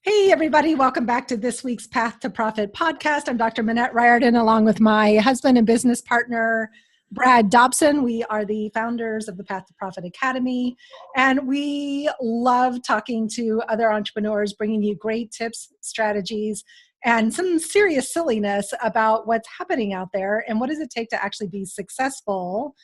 Hey, everybody. Welcome back to this week's Path to Profit podcast. I'm Dr. Minette Riordan, along with my husband and business partner, Brad Dobson. We are the founders of the Path to Profit Academy, and we love talking to other entrepreneurs, bringing you great tips, strategies, and some serious silliness about what's happening out there and what does it take to actually be successful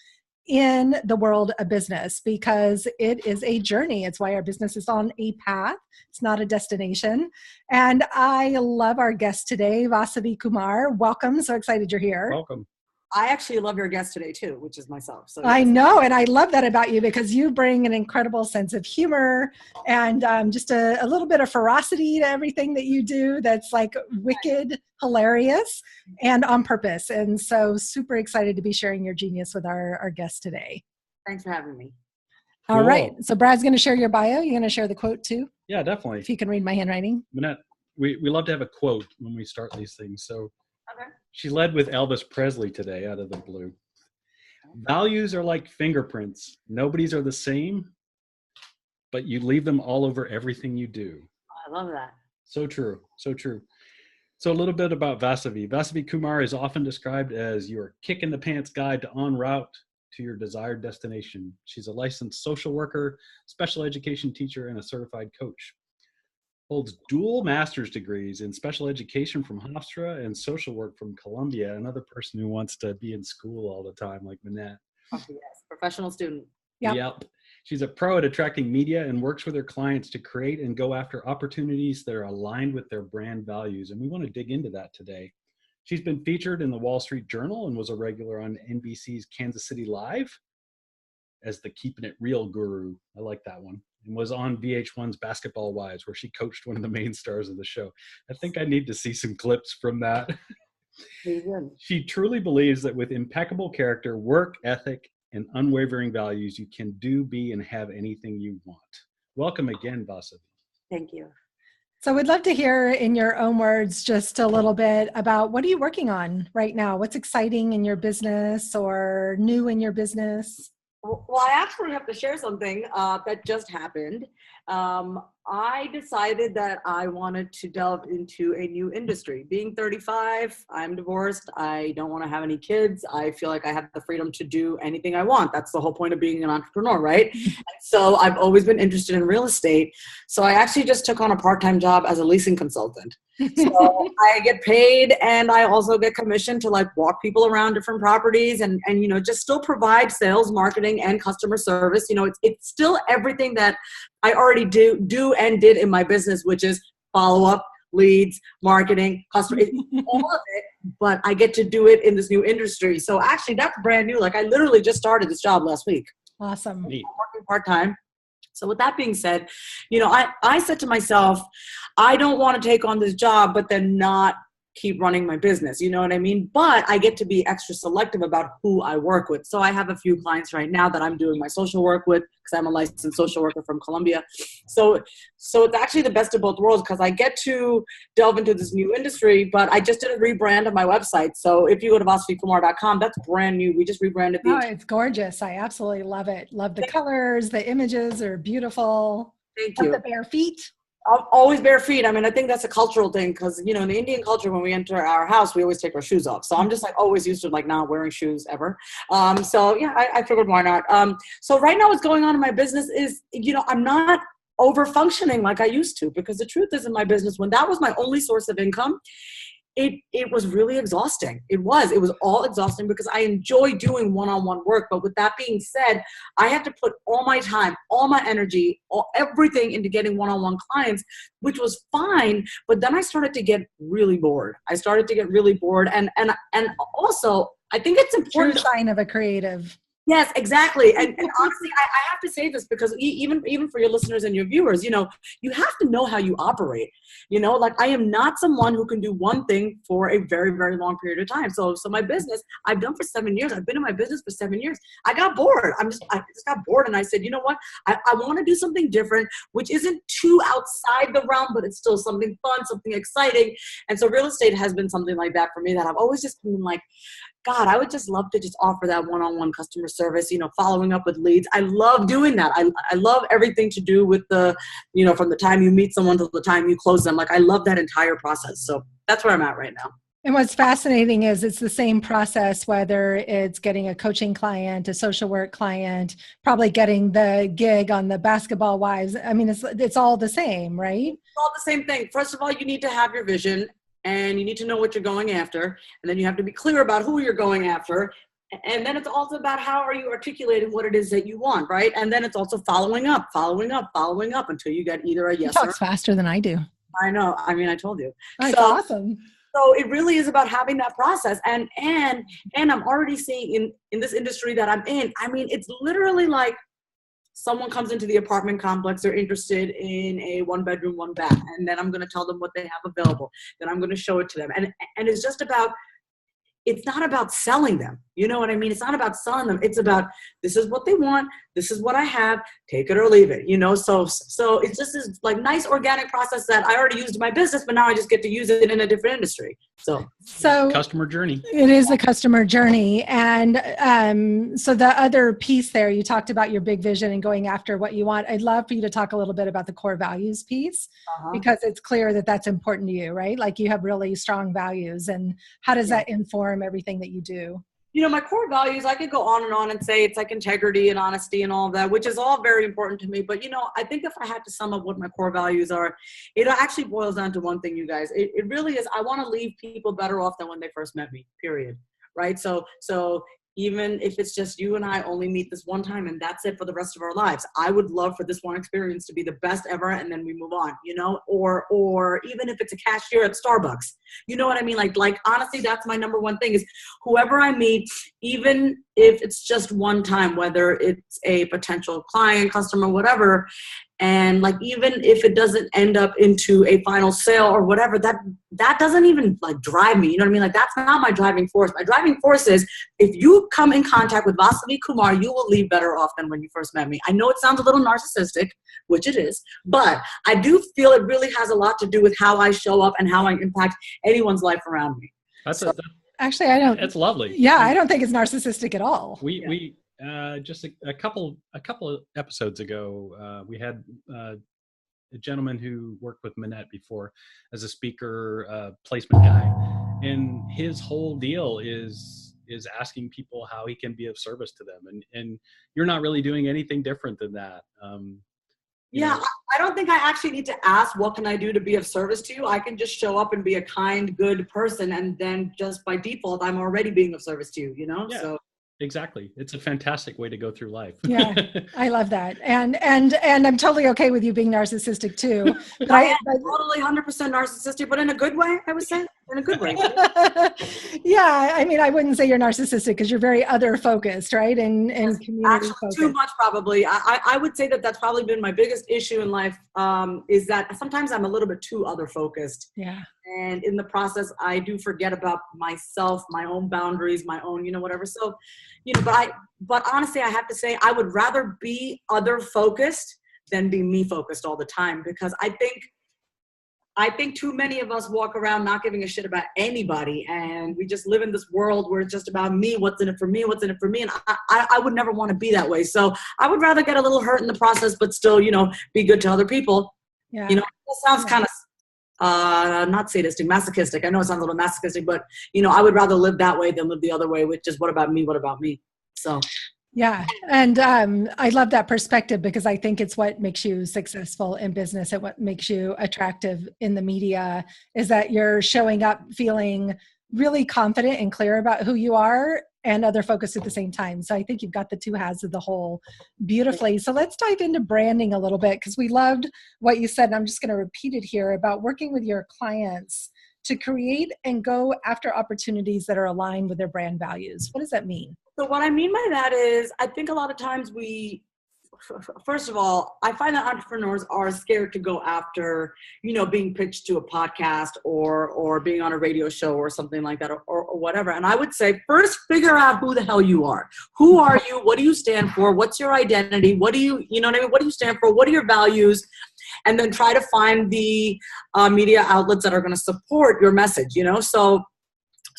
in the world of business, because it is a journey. It's why our business is on a path. It's not a destination. And I love our guest today, Vasavi Kumar. Welcome. So excited you're here. Welcome. I actually love your guest today too, which is myself. So I know. And I love that about you because you bring an incredible sense of humor and just a little bit of ferocity to everything that you do. That's like wicked, hilarious, and on purpose. And so super excited to be sharing your genius with our guest today. Thanks for having me. All Cool. right. So Brad's going to share your bio. You're going to share the quote too? Yeah, definitely. If you can read my handwriting. Minette, we love to have a quote when we start these things. So Okay. she led with Elvis Presley today out of the blue. Values are like fingerprints. Nobody's are the same, but you leave them all over everything you do. I love that. So true. So true. So a little bit about Vasavi. Vasavi Kumar is often described as your kick in the pants guide to en route to your desired destination. She's a licensed social worker, special education teacher, and a certified coach. Holds dual master's degrees in special education from Hofstra and social work from Columbia. Another person who wants to be in school all the time, like Minette. Oh, yes, professional student. Yep. She's a pro at attracting media and works with her clients to create and go after opportunities that are aligned with their brand values. And we want to dig into that today. She's been featured in the Wall Street Journal and was a regular on NBC's Kansas City Live as the Keeping It Real guru. I like that one. And was on VH1's Basketball Wives, where she coached one of the main stars of the show. I think I need to see some clips from that. Very good. She truly believes that with impeccable character, work ethic, and unwavering values, you can do, be, and have anything you want. Welcome again, Vasavi. Thank you. So we'd love to hear in your own words just a little bit about what are you working on right now? What's exciting in your business or new in your business? Well, I actually have to share something that just happened. I decided that I wanted to delve into a new industry. Being 35, I'm divorced. I don't want to have any kids. I feel like I have the freedom to do anything I want. That's the whole point of being an entrepreneur, right? So I've always been interested in real estate. So I actually just took on a part-time job as a leasing consultant. So I get paid and I also get commissioned to like walk people around different properties and you know, just still provide sales, marketing, and customer service. You know, it's still everything that I already do and did in my business, which is follow up, leads, marketing, customer, all of it, but I get to do it in this new industry. So actually that's brand new. Like I literally just started this job last week. Awesome. Neat. I'm working part-time. So with that being said, you know, I said to myself, I don't want to take on this job, but then not keep running my business. You know what I mean? But I get to be extra selective about who I work with. So I have a few clients right now that I'm doing my social work with because I'm a licensed social worker from Columbia. So it's actually the best of both worlds because I get to delve into this new industry, but I just did a rebrand of my website. So if you go to vasavikumar.com, that's brand new. We just rebranded the It's gorgeous. I absolutely love it. Love the colors. The images are beautiful. Thank Love you. the bare feet. Always bare feet. I mean, I think that's a cultural thing because, you know, in the Indian culture, when we enter our house, we always take our shoes off. So I'm just like always used to like not wearing shoes ever. So yeah, I figured why not. So right now what's going on in my business is, you know, I'm not over functioning like I used to because the truth is in my business, when that was my only source of income, it was really exhausting. It was all exhausting because I enjoy doing one-on-one work. But with that being said, I had to put all my time, all my energy, everything into getting one-on-one clients, which was fine. But then I started to get really bored. And also I think it's important. True sign of a creative. Yes, exactly. And honestly, I have to say this because even for your listeners and your viewers, you know, you have to know how you operate. You know, like I am not someone who can do one thing for a very, very long period of time. So my business, I've done for 7 years. I've been in my business for 7 years. I got bored. I just got bored. And I said, you know what? I want to do something different, which isn't too outside the realm, but it's still something fun, something exciting. And so real estate has been something like that for me that I've always just been like, God, I would just love to just offer that one-on-one customer service, following up with leads. I love doing that. I love everything to do with the, from the time you meet someone to the time you close them. Like, I love that entire process. So that's where I'm at right now. And what's fascinating is it's the same process, whether it's getting a coaching client, a social work client, probably getting the gig on the Basketball Wives. I mean, it's all the same, right? It's all the same thing. First of all, you need to have your vision and you need to know what you're going after. And then you have to be clear about who you're going after. And then it's also about how are you articulating what it is that you want, right? And then it's also following up until you get either a yes or. He talks faster than I do. I know. I mean, I told you. That's awesome. So it really is about having that process. And I'm already seeing in this industry that I'm in, I mean, it's literally like someone comes into the apartment complex, they're interested in a 1-bedroom, 1-bath, and then I'm going to tell them what they have available. Then I'm going to show it to them. And it's just about, it's not about selling them. You know what I mean? It's not about selling them. It's about, this is what they want. This is what I have. Take it or leave it, So it's just this like nice organic process that I already used in my business, but now I just get to use it in a different industry. So customer journey. It is the customer journey. And so the other piece there, you talked about your big vision and going after what you want. I'd love for you to talk a little bit about the core values piece, because it's clear that that's important to you, right? Like, you have really strong values, and how does that inform everything that you do? My core values, I could go on and say it's like integrity and honesty and all of that, which is all very important to me. But, I think if I had to sum up what my core values are, it actually boils down to one thing, you guys. It really is, I want to leave people better off than when they first met me, period. Right? So even if it's just you and I only meet this one time and that's it for the rest of our lives, I would love for this one experience to be the best ever, and then we move on, or even if it's a cashier at Starbucks, you know what I mean? Like honestly, that's my number one thing is whoever I meet, even if it's just one time, whether it's a potential client, customer, whatever, and like, even if it doesn't end up into a final sale or whatever, that doesn't even like drive me. You know what I mean? Like, that's not my driving force. My driving force is if you come in contact with Vasavi Kumar, you will leave better off than when you first met me. I know it sounds a little narcissistic, which it is, but I do feel it really has a lot to do with how I show up and how I impact anyone's life around me. Actually, I don't. It's lovely. Yeah, I don't think it's narcissistic at all. We just a couple of episodes ago, we had a gentleman who worked with Minette before as a speaker, placement guy, and his whole deal is asking people how he can be of service to them, and you're not really doing anything different than that. I don't think I actually need to ask, what can I do to be of service to you? I can just show up and be a kind, good person, and then just by default, I'm already being of service to you, Yeah. So. Exactly. It's a fantastic way to go through life. Yeah, I love that. And I'm totally okay with you being narcissistic too. But I am totally 100% narcissistic, but in a good way, I would say. In a good way. Yeah, I mean, I wouldn't say you're narcissistic because you're very other focused, right? And community focused. Too much probably. I would say that's probably been my biggest issue in life, is that sometimes I'm a little bit too other focused. Yeah. And in the process, I do forget about myself, my own boundaries, my own, whatever. So, but honestly, I have to say, I would rather be other focused than be me focused all the time, because I think too many of us walk around not giving a shit about anybody, and we just live in this world where it's just about me, what's in it for me, and I would never want to be that way. So I would rather get a little hurt in the process, but still, be good to other people. Yeah. It sounds kind of not sadistic, masochistic. I know it sounds a little masochistic, but I would rather live that way than live the other way, which is what about me? So. Yeah. And I love that perspective, because I think it's what makes you successful in business and what makes you attractive in the media is that you're showing up feeling really confident and clear about who you are and other focused at the same time. So I think you've got the two halves of the whole beautifully. So let's dive into branding a little bit, because we loved what you said, and I'm just going to repeat it here about working with your clients to create and go after opportunities that are aligned with their brand values. What does that mean? So what I mean by that is, I think a lot of times first of all, I find that entrepreneurs are scared to go after, being pitched to a podcast or being on a radio show or something like that, or whatever. And I would say, first, figure out who the hell you are. Who are you? What do you stand for? What's your identity? What do you stand for? What are your values? And then try to find the media outlets that are going to support your message,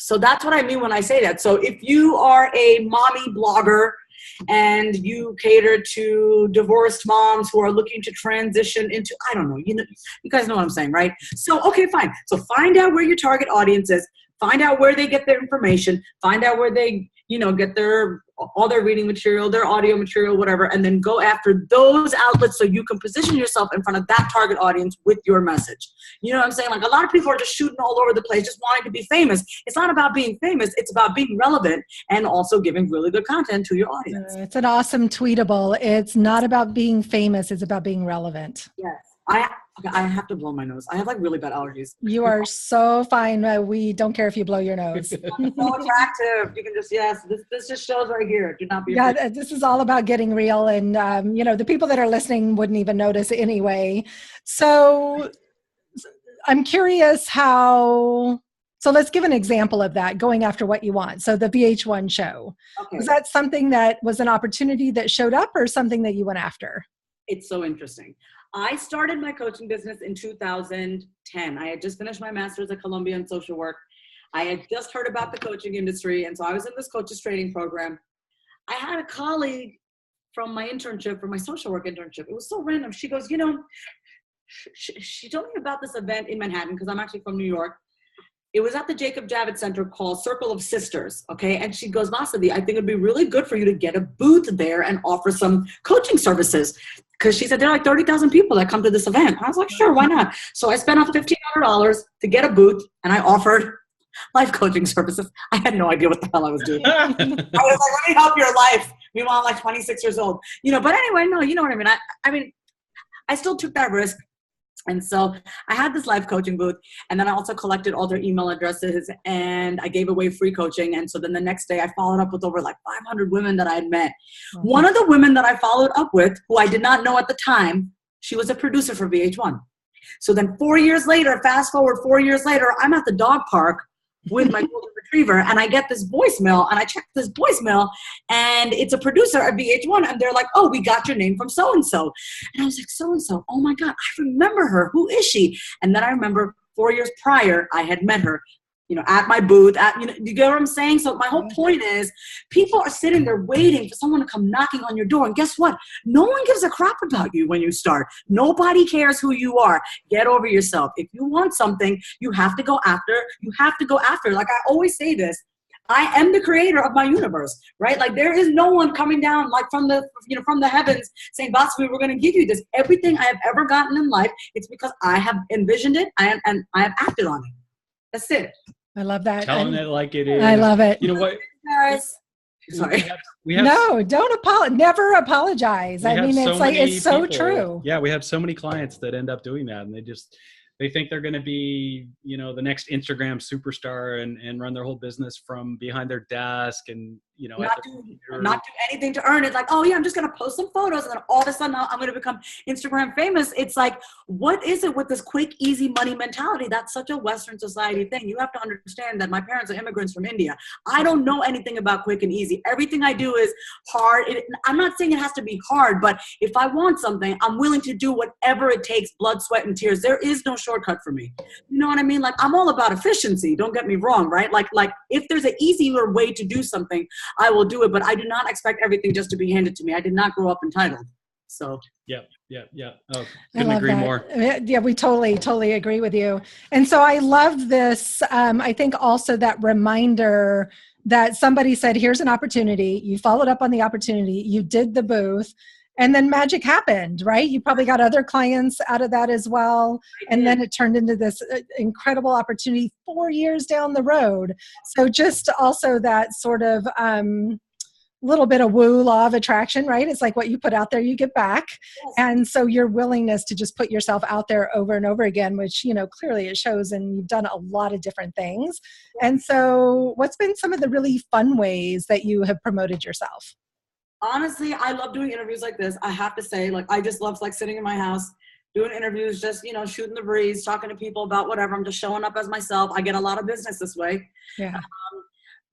So that's what I mean when I say that. So if you are a mommy blogger and you cater to divorced moms who are looking to transition into, I don't know, you guys know what I'm saying, right? So, okay, fine. So find out where your target audience is, find out where they get their information, find out where they, get all their reading material, their audio material, whatever, and then go after those outlets so you can position yourself in front of that target audience with your message. You know what I'm saying? Like, a lot of people are just shooting all over the place, just wanting to be famous. It's not about being famous. It's about being relevant and also giving really good content to your audience. It's an awesome tweetable. It's not about being famous. It's about being relevant. Yes. I have to blow my nose. I have like really bad allergies. You are so fine. We don't care if you blow your nose. So attractive. You can just, this just shows right here. Do not be afraid. Yeah, this is all about getting real. And, the people that are listening wouldn't even notice anyway. So I'm curious so let's give an example of that, going after what you want. So the VH1 show, was that something that was an opportunity that showed up or something that you went after? It's so interesting. I started my coaching business in 2010. I had just finished my master's at Columbia in social work. I had just heard about the coaching industry. And so I was in this coaches training program. I had a colleague from my internship, from my social work internship. It was so random. She goes, she told me about this event in Manhattan, because I'm actually from New York. It was at the Jacob Javits Center called Circle of Sisters, okay? And she goes, Vasavi, I think it'd be really good for you to get a booth there and offer some coaching services. Because she said there are like 30,000 people that come to this event. I was like, sure, why not? So I spent $1,500 to get a booth, and I offered life coaching services. I had no idea what the hell I was doing. I was like, let me help your life. Meanwhile, I'm like 26 years old. But anyway, no, you know what I mean? I mean, I still took that risk. And so I had this life coaching booth, and then I also collected all their email addresses, and I gave away free coaching. And so then the next day I followed up with over like 500 women that I had met. Mm-hmm. One of the women that I followed up with, who I did not know at the time, she was a producer for VH1. So then 4 years later, fast forward 4 years later, I'm at the dog park with my golden retriever, and I get this voicemail, and I check this voicemail, and it's a producer at VH1, and they're like, oh, we got your name from so-and-so. And I was like, so-and-so, oh my God, I remember her. Who is she? And then I remember 4 years prior, I had met her, at my booth, you get what I'm saying? So my whole point is, people are sitting there waiting for someone to come knocking on your door. And guess what? No one gives a crap about you when you start. Nobody cares who you are. Get over yourself. If you want something, you have to go after. Like I always say this, I am the creator of my universe, right? Like there is no one coming down like from the heavens saying, Vasavi, we're going to give you this. Everything I have ever gotten in life, it's because I have envisioned it and I have acted on it. That's it. I love that. Telling it like it is. I love it. You know what? Sorry. No, never apologize. I mean, it's like, it's so true. Yeah, we have so many clients that end up doing that, and they think they're going to be, the next Instagram superstar and run their whole business from behind their desk and, not do anything to earn it. Like, oh yeah, I'm just going to post some photos, and then all of a sudden I'm going to become Instagram famous. It's like, what is it with this quick, easy money mentality? That's such a Western society thing. You have to understand that my parents are immigrants from India. I don't know anything about quick and easy. Everything I do is hard. I'm not saying it has to be hard, but if I want something, I'm willing to do whatever it takes, blood, sweat, and tears. There is no shortcut for me. You know what I mean? Like, I'm all about efficiency. Don't get me wrong, right? Like if there's an easier way to do something, I will do it, but I do not expect everything just to be handed to me. I did not grow up entitled. So. Yeah. Oh, couldn't agree more. Yeah, we totally agree with you. And so I love this. I think also that reminder that somebody said, here's an opportunity. You followed up on the opportunity. You did the booth. And then magic happened, right? You probably got other clients out of that as well. And then it turned into this incredible opportunity 4 years down the road. So just also that sort of little bit of woo, law of attraction, right? It's like what you put out there, you get back. Yes. And so your willingness to just put yourself out there over and over again, which, clearly it shows, and you've done a lot of different things. Yes. And so what's been some of the really fun ways that you have promoted yourself? Honestly, I love doing interviews like this. I have to say, like, I just love sitting in my house, doing interviews, just, shooting the breeze, talking to people about whatever. I'm just showing up as myself. I get a lot of business this way. Yeah.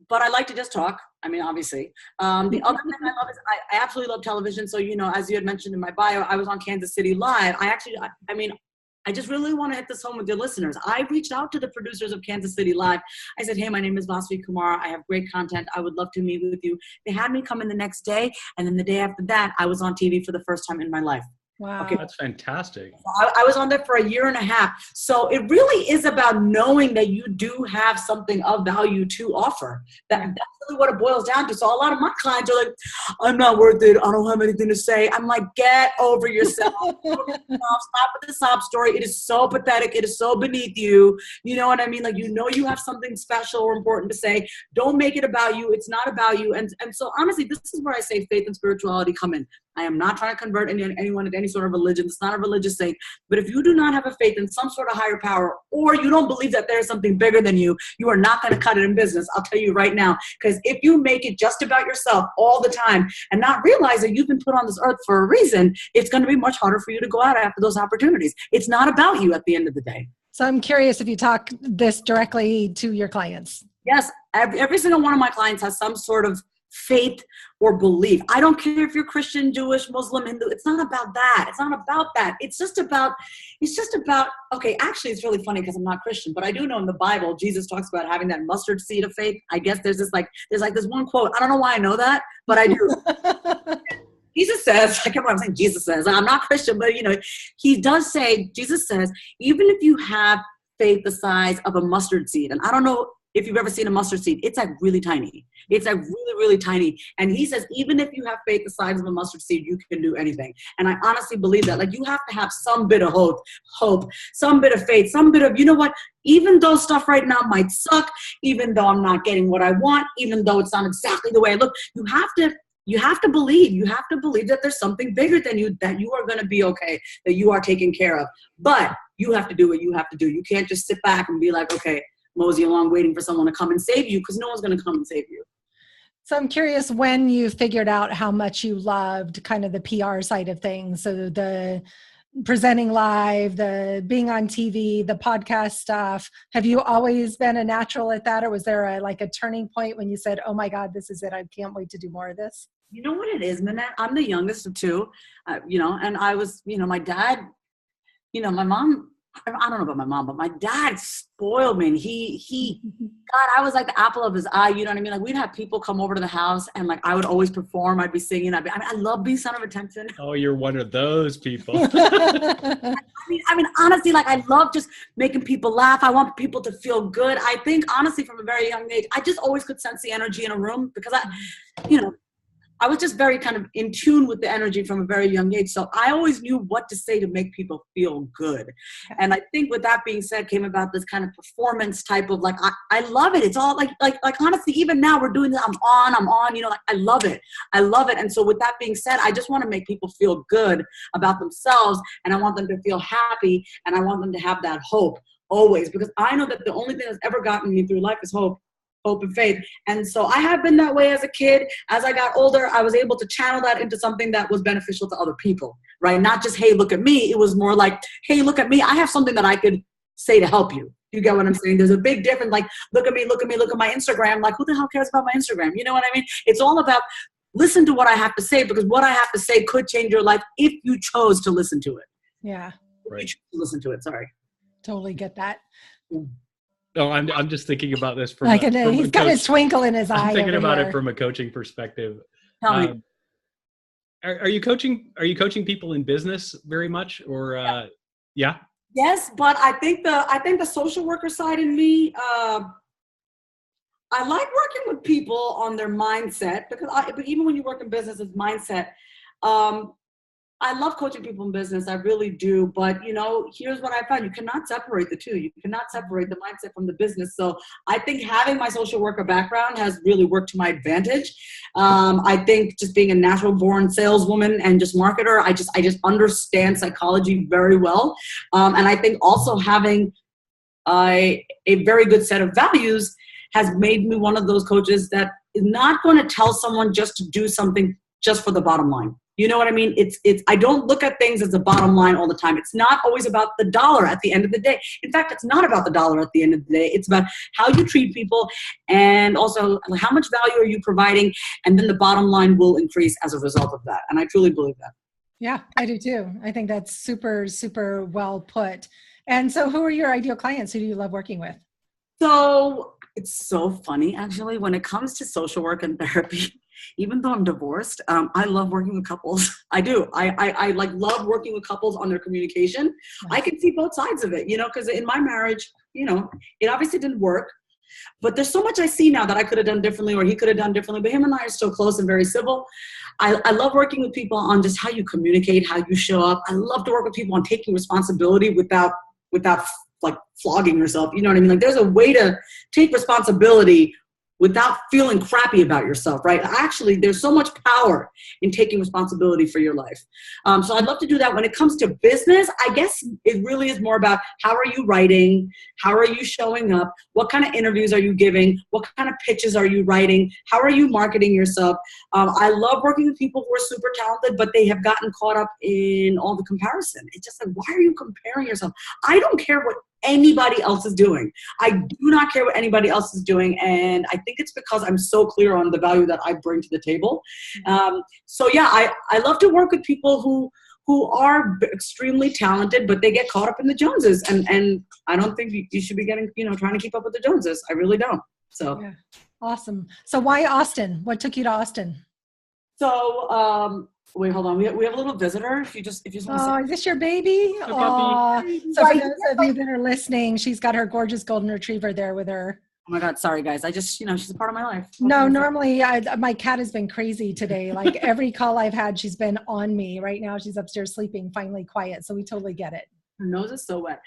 But I like to just talk. I mean, obviously. The other thing I love is I absolutely love television. So, as you had mentioned in my bio, I was on Kansas City Live. I I just really want to hit this home with your listeners. I reached out to the producers of Kansas City Live. I said, hey, my name is Vasavi Kumar. I have great content. I would love to meet with you. They had me come in the next day. And then the day after that, I was on TV for the first time in my life. Wow. Okay, that's fantastic. I was on there for a year and a half. So it really is about knowing that you do have something of value to offer. That's really what it boils down to. So a lot of my clients are like, I'm not worth it. I don't have anything to say. I'm like, get over yourself. Stop with the sob story. It is so pathetic. It is so beneath you. You know what I mean? Like, you know you have something special or important to say. Don't make it about you. It's not about you. And so honestly, this is where I say faith and spirituality come in. I am not trying to convert anyone into any sort of religion. It's not a religious thing. But if you do not have a faith in some sort of higher power, or you don't believe that there's something bigger than you, you are not going to cut it in business. I'll tell you right now. Because if you make it just about yourself all the time and not realize that you've been put on this earth for a reason, it's going to be much harder for you to go out after those opportunities. It's not about you at the end of the day. So I'm curious if you talk this directly to your clients. Yes. Every single one of my clients has some sort of faith or belief. I don't care if you're Christian, Jewish, Muslim, Hindu. It's not about that. It's not about that. It's just about, okay, actually it's really funny because I'm not Christian, but I do know in the Bible, Jesus talks about having that mustard seed of faith. I guess there's this one quote. I don't know why I know that, but I do. Jesus says, I can't remember, I'm saying Jesus says, I'm not Christian, but he does say, Jesus says, even if you have faith the size of a mustard seed, and I don't know if you've ever seen a mustard seed, it's like really tiny. It's like really, really tiny. And he says, even if you have faith the size of a mustard seed, you can do anything. And I honestly believe that. Like, you have to have some bit of hope, some bit of faith, some bit of, you know what, even though stuff right now might suck, even though I'm not getting what I want, even though it's not exactly the way I look, you have to believe. You have to believe that there's something bigger than you, that you are going to be okay, that you are taken care of. But you have to do what you have to do. You can't just sit back and be like, okay, mosey along waiting for someone to come and save you, because no one's going to come and save you. So I'm curious when you figured out how much you loved kind of the PR side of things. So the presenting live, the being on TV, the podcast stuff. Have you always been a natural at that? Or was there a turning point when you said, oh my God, this is it. I can't wait to do more of this? You know what it is, Minette? I'm the youngest of two, and I was, my dad, my mom, I don't know about my mom, but my dad spoiled me. And God, I was like the apple of his eye. You know what I mean? Like, we'd have people come over to the house and like, I would always perform. I'd be singing. I love being center of attention. Oh, you're one of those people. I mean, honestly, like, I love just making people laugh. I want people to feel good. I think honestly, from a very young age, I just always could sense the energy in a room because I was just very kind of in tune with the energy from a very young age. So I always knew what to say to make people feel good. And I think with that being said, came about this kind of performance type of like, I love it. It's all like honestly, even now we're doing this, I'm on, I love it. I love it. And so with that being said, I just want to make people feel good about themselves. And I want them to feel happy. And I want them to have that hope always, because I know that the only thing that's ever gotten me through life is hope and faith. And so I have been that way as a kid. As I got older, I was able to channel that into something that was beneficial to other people, right? Not just, hey, look at me. It was more like, hey, look at me. I have something that I could say to help you. You get what I'm saying? There's a big difference. Like, look at me, look at my Instagram. Like, who the hell cares about my Instagram? You know what I mean? It's all about listen to what I have to say, because what I have to say could change your life if you chose to listen to it. Yeah. Right. If you chose to listen to it. Sorry. Totally get that. No, I'm just thinking about this from he's got a twinkle in his eye. I'm thinking about it from a coaching perspective. Tell me. Are you coaching people in business very much, or yeah? Yes, but I think the social worker side in me, I like working with people on their mindset, but even when you work in business, it's mindset. I love coaching people in business. I really do. But, here's what I found. You cannot separate the two. You cannot separate the mindset from the business. So I think having my social worker background has really worked to my advantage. I think just being a natural born saleswoman and just marketer, I just understand psychology very well. And I think also having a very good set of values has made me one of those coaches that is not going to tell someone just to do something just for the bottom line. You know what I mean? I don't look at things as a bottom line all the time. It's not always about the dollar at the end of the day. In fact, it's not about the dollar at the end of the day. It's about how you treat people, and also how much value are you providing, and then the bottom line will increase as a result of that. And I truly believe that. Yeah, I do too. I think that's super, super well put. And so who are your ideal clients? Who do you love working with? So it's so funny, actually, when it comes to social work and therapy, even though I'm divorced, I love working with couples. I do. I like love working with couples on their communication. Yes. I can see both sides of it, because in my marriage, it obviously didn't work, but there's so much I see now that I could have done differently or he could have done differently, but him and I are still close and very civil. I love working with people on just how you communicate, how you show up. I love to work with people on taking responsibility without like flogging yourself. You know what I mean? Like there's a way to take responsibility without feeling crappy about yourself, right? Actually, there's so much power in taking responsibility for your life. So I'd love to do that. When it comes to business, I guess it really is more about how are you writing? How are you showing up? What kind of interviews are you giving? What kind of pitches are you writing? How are you marketing yourself? I love working with people who are super talented, but they have gotten caught up in all the comparison. It's just like, why are you comparing yourself? I don't care what anybody else is doing. I do not care what anybody else is doing. And I think it's because I'm so clear on the value that I bring to the table. So yeah, I love to work with people who are extremely talented, but they get caught up in the Joneses. And I don't think you should be getting, trying to keep up with the Joneses. I really don't. So yeah. Awesome. So why Austin? What took you to Austin? So, wait, hold on. We have a little visitor. If you just want to say. Is this your baby? Hi, puppy. So for those of you that are listening, she's got her gorgeous golden retriever there with her. Oh my God, sorry guys. I just, she's a part of my life. No, normally my cat has been crazy today. Like every call I've had, she's been on me. Right now she's upstairs sleeping, finally quiet. So we totally get it. Her nose is so wet.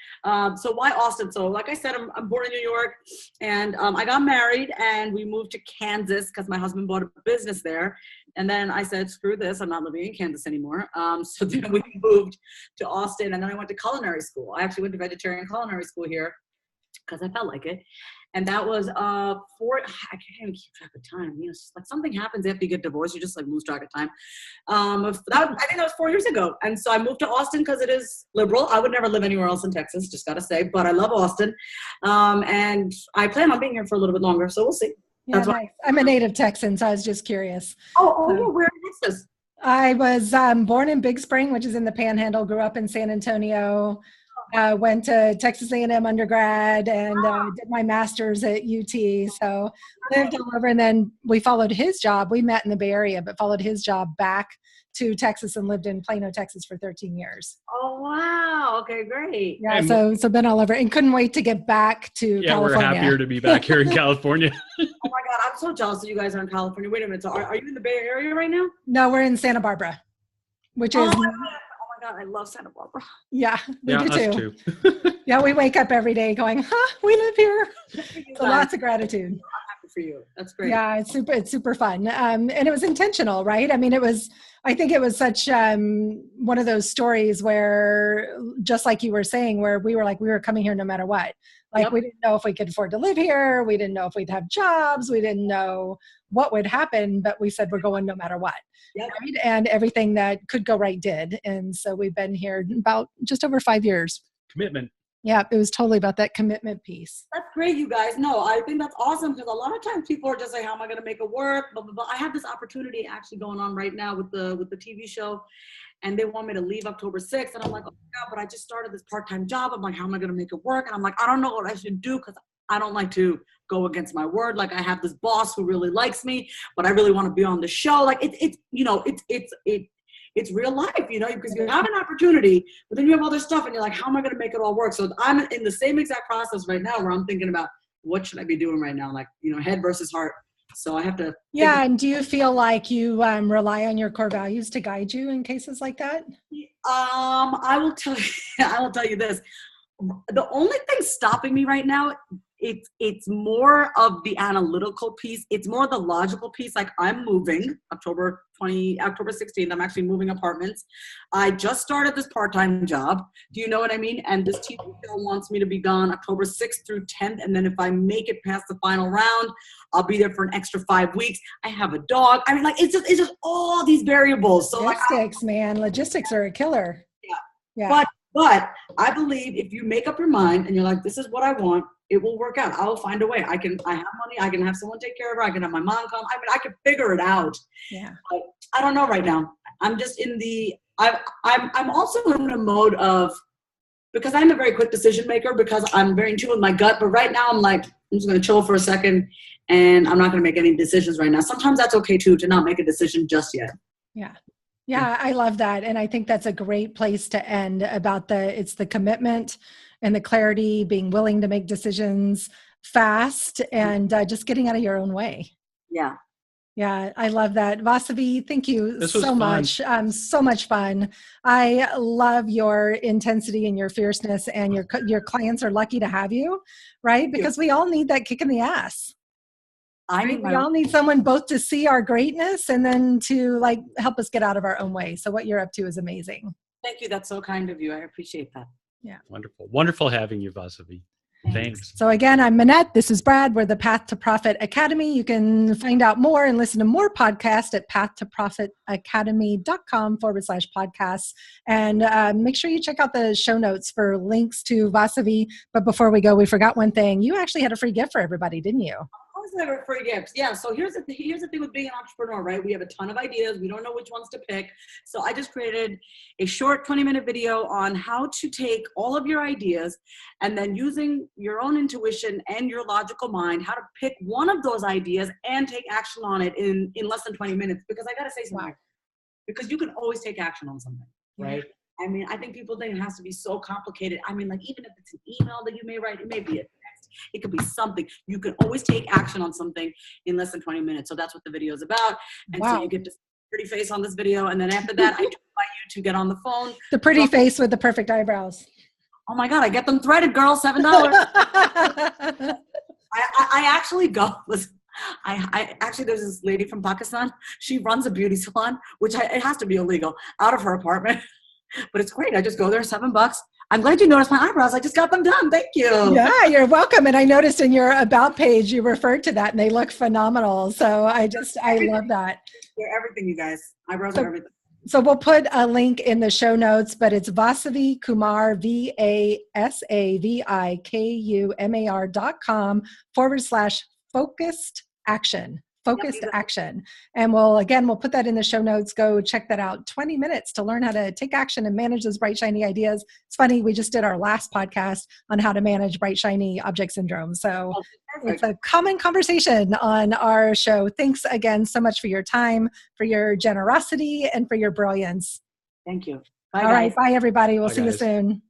So why Austin? So like I said, I'm born in New York, and I got married and we moved to Kansas because my husband bought a business there. And then I said, screw this, I'm not living in Kansas anymore. So then we moved to Austin, and then I went to culinary school. I actually went to vegetarian culinary school here because I felt like it. And that was I can't even keep track of time. It's like something happens after you get divorced, you just like lose track of time. I think that was 4 years ago. And so I moved to Austin because it is liberal. I would never live anywhere else in Texas, just gotta say, but I love Austin. And I plan on being here for a little bit longer, so we'll see. Yeah, that's nice. I'm a native Texan, so I was just curious. Oh, where in Texas? I was born in Big Spring, which is in the Panhandle, grew up in San Antonio. Went to Texas A&M undergrad and did my master's at UT. So lived all over, and then we followed his job. We met in the Bay Area, but followed his job back to Texas and lived in Plano, Texas for 13 years. Oh, wow. Okay, great. Yeah, so been all over and couldn't wait to get back to California. We're happier to be back here in California. Oh my God, I'm so jealous that you guys are in California. Wait a minute. So are you in the Bay Area right now? No, we're in Santa Barbara, which is... God, I love Santa Barbara. Yeah, we do too. Too. Yeah, we wake up every day going, we live here. So lots of gratitude. I'm happy for you. That's great. Yeah, it's super fun. And it was intentional, right? I mean, I think it was such one of those stories where, just like you were saying, where we were coming here no matter what. Like, we didn't know if we could afford to live here. We didn't know if we'd have jobs. We didn't know what would happen, but we said we're going no matter what. Yep. Right? And everything that could go right did. And so we've been here about just over 5 years. Commitment. Yeah, it was totally about that commitment piece. That's great, you guys. No, I think that's awesome because a lot of times people are just like, how am I going to make it work? Blah, blah, blah. I have this opportunity actually going on right now with the TV show. And they want me to leave October 6th. And I'm like, oh my God, but I just started this part-time job. I'm like, how am I going to make it work? And I'm like, I don't know what I should do because I don't like to go against my word. Like I have this boss who really likes me, but I really want to be on the show. Like it's real life, because you have an opportunity, but then you have other stuff and you're like, how am I going to make it all work? So I'm in the same exact process right now where I'm thinking about what should I be doing right now? Like, head versus heart. So I have to. Yeah. And do you feel like you rely on your core values to guide you in cases like that? I will tell you this. The only thing stopping me right now, it's more of the analytical piece. It's more the logical piece. Like I'm moving October 16th. I'm actually moving apartments. I just started this part-time job. Do you know what I mean? And this TV show wants me to be gone October 6th through 10th. And then if I make it past the final round, I'll be there for an extra 5 weeks. I have a dog. I mean, like, it's just all these variables. So logistics are a killer. Yeah. But I believe if you make up your mind and you're like, this is what I want, it will work out. I will find a way. I have money. I can have someone take care of her. I can have my mom come. I mean, I can figure it out. Yeah. But I don't know right now. I'm just I'm also in a mode of, because I'm a very quick decision maker, because I'm very in tune with my gut. But right now I'm like, I'm just going to chill for a second and I'm not going to make any decisions right now. Sometimes that's okay too, to not make a decision just yet. Yeah. Yeah, I love that. And I think that's a great place to end about it's the commitment and the clarity, being willing to make decisions fast and just getting out of your own way. Yeah. Yeah, I love that. Vasavi, thank you so much. So much fun. I love your intensity and your fierceness, and your clients are lucky to have you, right? Because we all need that kick in the ass. We all need someone both to see our greatness and then to like help us get out of our own way. So what you're up to is amazing. Thank you. That's so kind of you. I appreciate that. Yeah. Wonderful. Wonderful having you, Vasavi. Thanks. So again, I'm Minette. This is Brad. We're the Path to Profit Academy. You can find out more and listen to more podcasts at pathtoprofitacademy.com/podcasts. And make sure you check out the show notes for links to Vasavi. But before we go, we forgot one thing. You actually had a free gift for everybody, didn't you? Never free gifts. Yeah. So here's the thing with being an entrepreneur, right? We have a ton of ideas. We don't know which ones to pick. So I just created a short 20-minute video on how to take all of your ideas and then using your own intuition and your logical mind, how to pick one of those ideas and take action on it in less than 20 minutes. Because I got to say something, Wow. Because you can always take action on something, right? I mean, I think people think it has to be so complicated. I mean, like, even if it's an email that you may write, it may be a text. It could be something. You can always take action on something in less than 20 minutes. So that's what the video is about. And so you get to see a pretty face on this video. And then after that, I do invite you to get on the phone. The pretty face with the perfect eyebrows. Oh my God, I get them threaded, girl, $7. I actually go, listen, I actually, there's this lady from Pakistan. She runs a beauty salon, which it has to be illegal, out of her apartment. But it's great. I just go there, $7. I'm glad you noticed my eyebrows. I just got them done. Thank you. Yeah, you're welcome. And I noticed in your about page, you referred to that and they look phenomenal. So I love that. They're everything, you guys. Eyebrows are everything. So we'll put a link in the show notes, but it's Vasavi Kumar, VASAVIKUMAR.com/focused action. Focused action. And we'll put that in the show notes. Go check that out. 20 minutes to learn how to take action and manage those bright, shiny ideas. It's funny. We just did our last podcast on how to manage bright, shiny object syndrome. So it's a common conversation on our show. Thanks again so much for your time, for your generosity, and for your brilliance. Thank you. Bye, All right. Bye, everybody. We'll see you soon.